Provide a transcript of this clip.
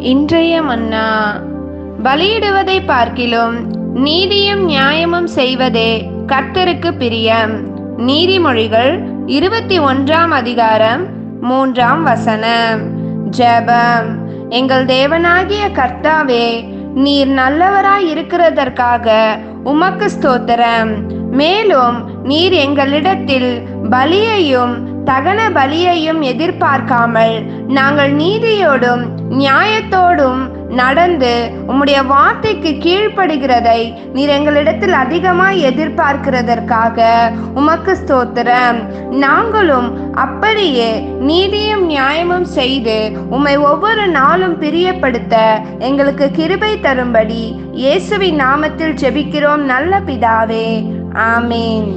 இன்றைய மன்னா. பலியிடுவதை பார்க்கிலும் நீதியும் நியாயமும் செய்வதே கர்த்தருக்கு பிரியம். நீதிமொழிகள் 21ஆம் அதிகாரம் 3ஆம் வசனம். ஜெபம். எங்கள் தேவனாகிய கர்த்தாவே, நீர் நல்லவராய் இருக்கிறதற்காக உமக்கு ஸ்தோத்திரம். மேலும் நீர் எங்களிடத்தில் பலியையும் தகன பலியையும் எதிர்பார்க்காமல் நாங்கள் நீதியோடும் நியாயத்தோடும் நடந்து உம்முடைய வார்த்தைக்கு கீழ்ப்படுகிறதை நீர் எங்களிடத்தில் அதிகமாய் எதிர்பார்க்கிறதற்காக உமக்கு ஸ்தோத்திரம். நாங்களும் அப்படியே நீதியும் நியாயமும் செய்து உம்மை ஒவ்வொரு நாளும் பிரியப்படுத்த எங்களுக்கு கிருபை தரும்படி இயேசுவின் நாமத்தில் ஜெபிக்கிறோம் நல்ல பிதாவே. ஆமேன்.